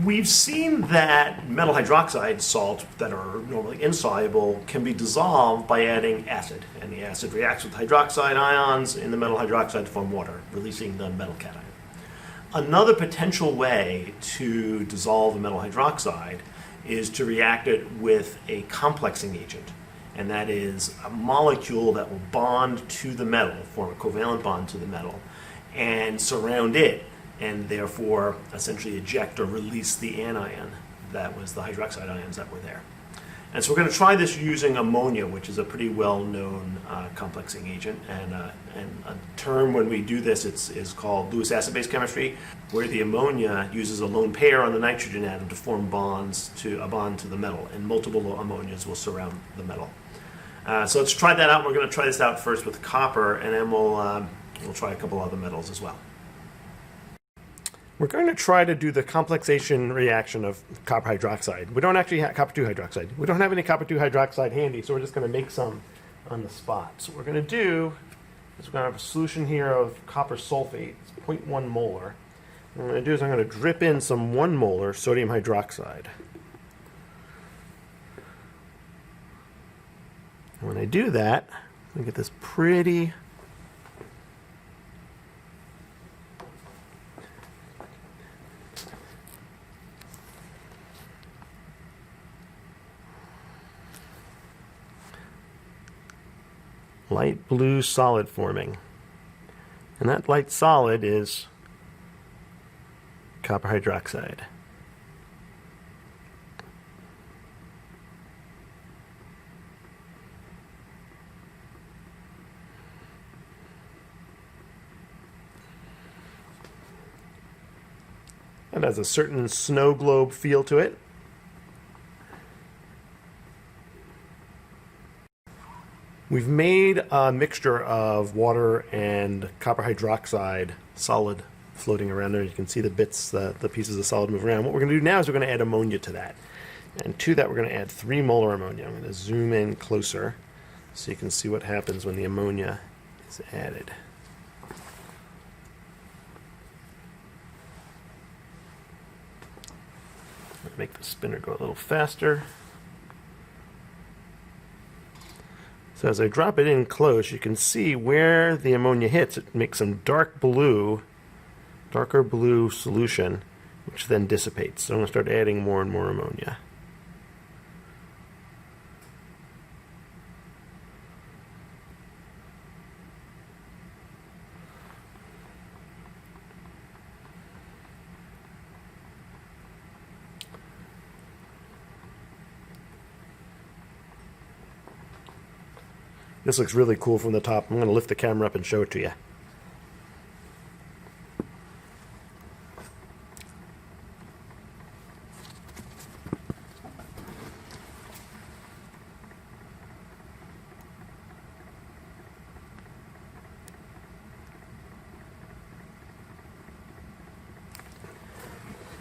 We've seen that metal hydroxide salts that are normally insoluble can be dissolved by adding acid, and the acid reacts with hydroxide ions in the metal hydroxide to form water, releasing the metal cation. Another potential way to dissolve the metal hydroxide is to react it with a complexing agent, and that is a molecule that will bond to the metal, form a covalent bond to the metal, and surround it, and therefore essentially eject or release the anion that was the hydroxide ions that were there. And so we're going to try this using ammonia, which is a pretty well-known complexing agent. And a term when we do this is called Lewis acid-base chemistry, where the ammonia uses a lone pair on the nitrogen atom to form bonds to a bond to the metal, and multiple ammonias will surround the metal. So let's try that out. We're going to try this out first with copper, and then we'll try a couple other metals as well. We're going to try to do the complexation reaction of copper hydroxide. We don't actually have copper 2 hydroxide. We don't have any copper 2 hydroxide handy, so we're just going to make some on the spot. So what we're going to do is we're going to have a solution here of copper sulfate. It's 0.1 molar. What I'm going to do is I'm going to drip in some 1 molar sodium hydroxide. And when I do that, I get this pretty light blue solid forming. And that light solid is copper hydroxide. It has a certain snow globe feel to it. We've made a mixture of water and copper hydroxide solid floating around there. You can see the bits, the pieces of solid move around. What we're going to do now is we're going to add ammonia to that. And to that we're going to add 3 molar ammonia. I'm going to zoom in closer so you can see what happens when the ammonia is added. Make the spinner go a little faster. So as I drop it in close, you can see where the ammonia hits. It makes some darker blue solution, which then dissipates. So I'm going to start adding more and more ammonia. This looks really cool from the top. I'm going to lift the camera up and show it to you.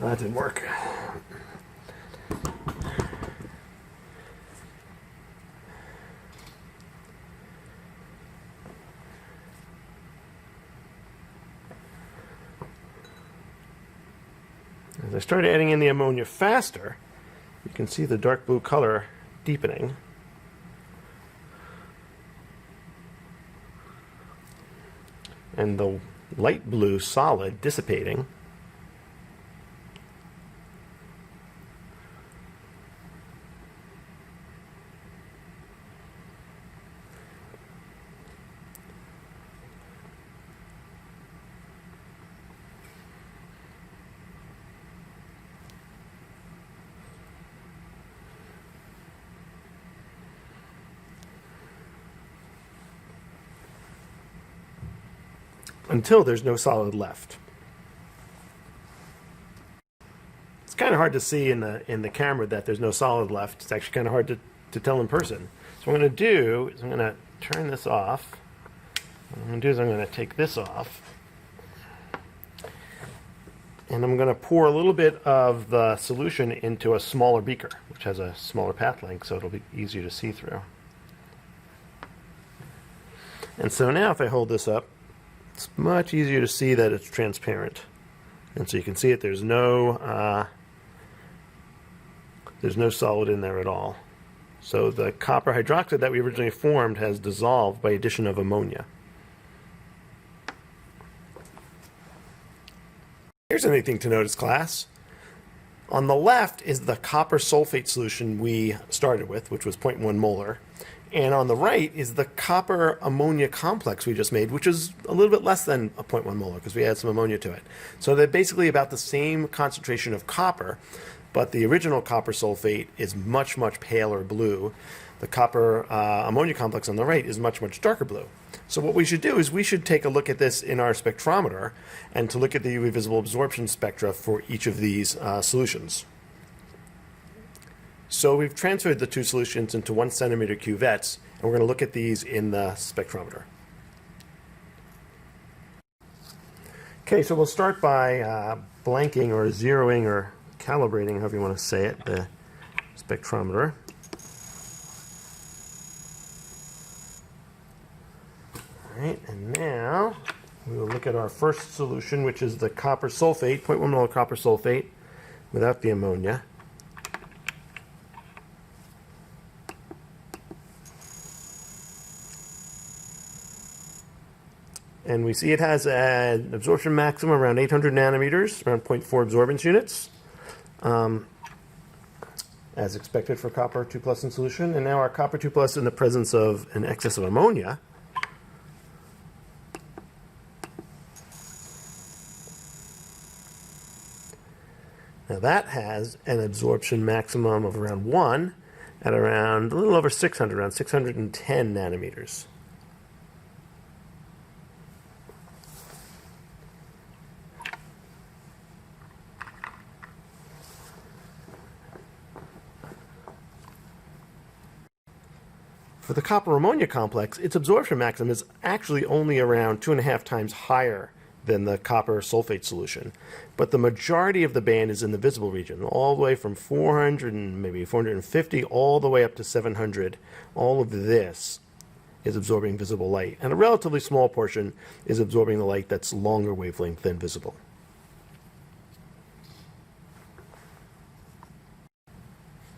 That didn't work. As I start adding in the ammonia faster, you can see the dark blue color deepening. And the light blue solid dissipating. Until there's no solid left. It's kind of hard to see in the camera that there's no solid left. It's actually kind of hard to tell in person. So what I'm going to do is I'm going to turn this off. What I'm going to do is I'm going to take this off. And I'm going to pour a little bit of the solution into a smaller beaker, which has a smaller path length, so it'll be easier to see through. And so now if I hold this up, it's much easier to see that it's transparent. And so you can see it, there's no There's no solid in there at all. So the copper hydroxide that we originally formed has dissolved by addition of ammonia. Here's anything to notice, class. On the left is the copper sulfate solution we started with, which was 0.1 molar. And on the right is the copper ammonia complex we just made, which is a little bit less than a 0.1 molar because we add some ammonia to it. So they're basically about the same concentration of copper, but the original copper sulfate is much, much paler blue. The copper ammonia complex on the right is much, much darker blue. So what we should do is we should take a look at this in our spectrometer and to look at the UV visible absorption spectra for each of these solutions. So we've transferred the two solutions into 1 centimeter cuvettes, and we're going to look at these in the spectrometer. Okay, so we'll start by blanking or zeroing or calibrating, however you want to say it, the spectrometer. All right, and now we will look at our first solution, which is the copper sulfate, 0.1 molar copper sulfate without the ammonia. And we see it has an absorption maximum around 800 nanometers, around 0.4 absorbance units, as expected for copper 2+ in solution. And now our copper 2+ in the presence of an excess of ammonia. Now that has an absorption maximum of around 1 at around a little over 600, around 610 nanometers. For the copper ammonia complex, its absorption maximum is actually only around 2.5 times higher than the copper sulfate solution. But the majority of the band is in the visible region, all the way from 400 and maybe 450 all the way up to 700. All of this is absorbing visible light, and a relatively small portion is absorbing the light that's longer wavelength than visible.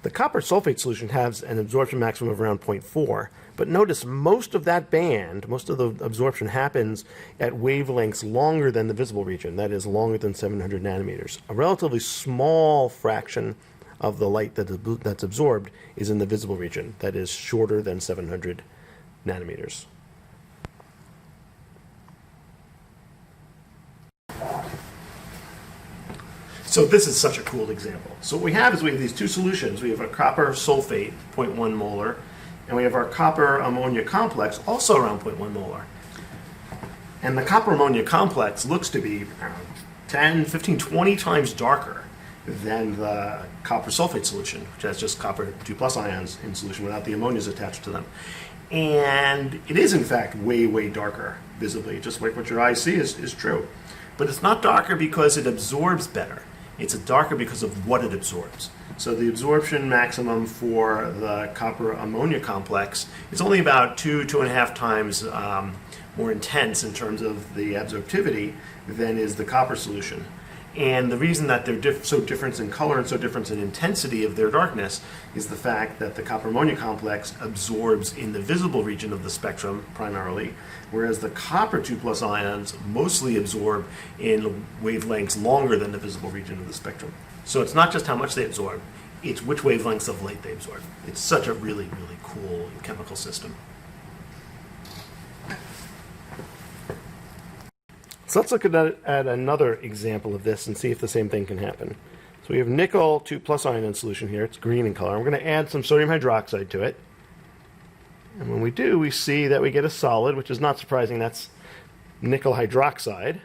The copper sulfate solution has an absorption maximum of around 0.4, but notice most of that band, most of the absorption happens at wavelengths longer than the visible region, that is longer than 700 nanometers. A relatively small fraction of the light that's absorbed is in the visible region, that is shorter than 700 nanometers. So this is such a cool example. So what we have is we have these two solutions. We have a copper sulfate, 0.1 molar, and we have our copper ammonia complex, also around 0.1 molar. And the copper ammonia complex looks to be around 10, 15, 20 times darker than the copper sulfate solution, which has just copper 2+ ions in solution without the ammonias attached to them. And it is, in fact, way, way darker visibly. Just like what your eyes see is true. But it's not darker because it absorbs better. It's darker because of what it absorbs. So the absorption maximum for the copper ammonia complex is only about 2.5 times more intense in terms of the absorptivity than is the copper solution. And the reason that they're so different in color and so different in intensity of their darkness is the fact that the copper ammonia complex absorbs in the visible region of the spectrum primarily, whereas the copper 2+ ions mostly absorb in wavelengths longer than the visible region of the spectrum. So it's not just how much they absorb, it's which wavelengths of light they absorb. It's such a really, really cool chemical system. So let's look at another example of this and see if the same thing can happen. So we have nickel 2+ ion in solution here. It's green in color. We're going to add some sodium hydroxide to it. And when we do, we see that we get a solid, which is not surprising. That's nickel hydroxide,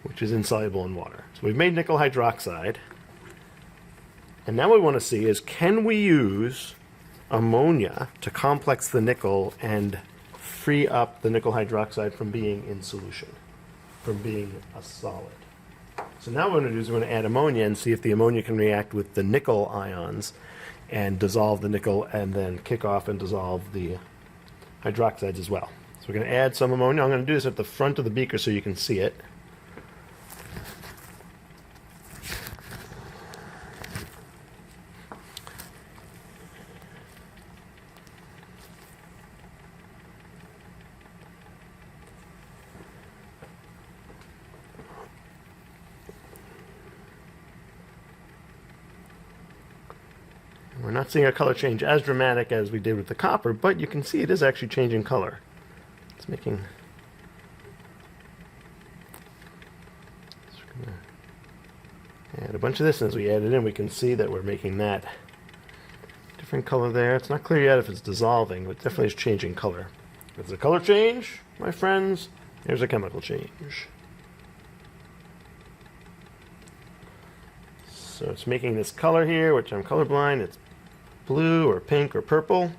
which is insoluble in water. So we've made nickel hydroxide. And now what we want to see is, can we use ammonia to complex the nickel and free up the nickel hydroxide from being in solution, from being a solid. So now what we're going to do is we're going to add ammonia and see if the ammonia can react with the nickel ions and dissolve the nickel and then kick off and dissolve the hydroxides as well. So we're going to add some ammonia. I'm going to do this at the front of the beaker so you can see it. not seeing a color change as dramatic as we did with the copper, but you can see it is actually changing color. It's making... Add a bunch of this, and as we add it in, we can see that we're making that different color there. It's not clear yet if it's dissolving, but it definitely is changing color. If it's a color change, my friends, there's a chemical change. So it's making this color here, which I'm colorblind. It's blue or pink or purple.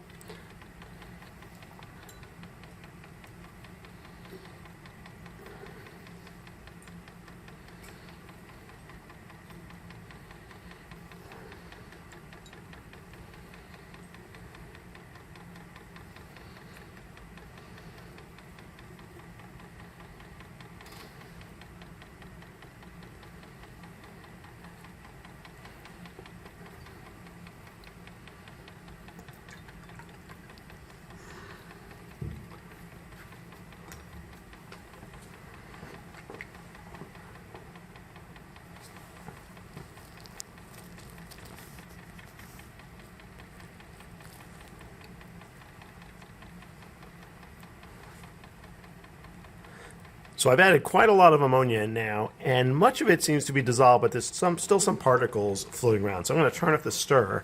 So I've added quite a lot of ammonia in now, and much of it seems to be dissolved, but there's still some particles floating around. So I'm going to turn off the stir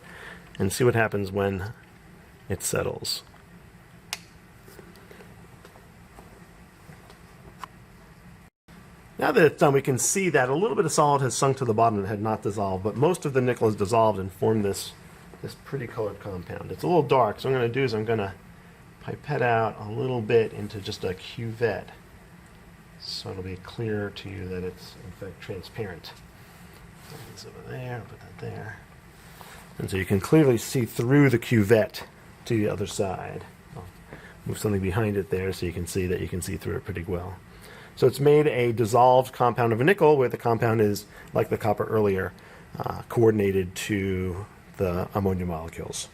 and see what happens when it settles. Now that it's done, we can see that a little bit of solid has sunk to the bottom and had not dissolved, but most of the nickel has dissolved and formed this pretty colored compound. It's a little dark, so what I'm going to do is I'm going to pipette out a little bit into just a cuvette, so it'll be clear to you that it's in fact transparent. Put this over there, put that there. And so you can clearly see through the cuvette to the other side. I'll move something behind it there so you can see through it pretty well. So it's made a dissolved compound of a nickel where the compound is, like the copper earlier, coordinated to the ammonia molecules.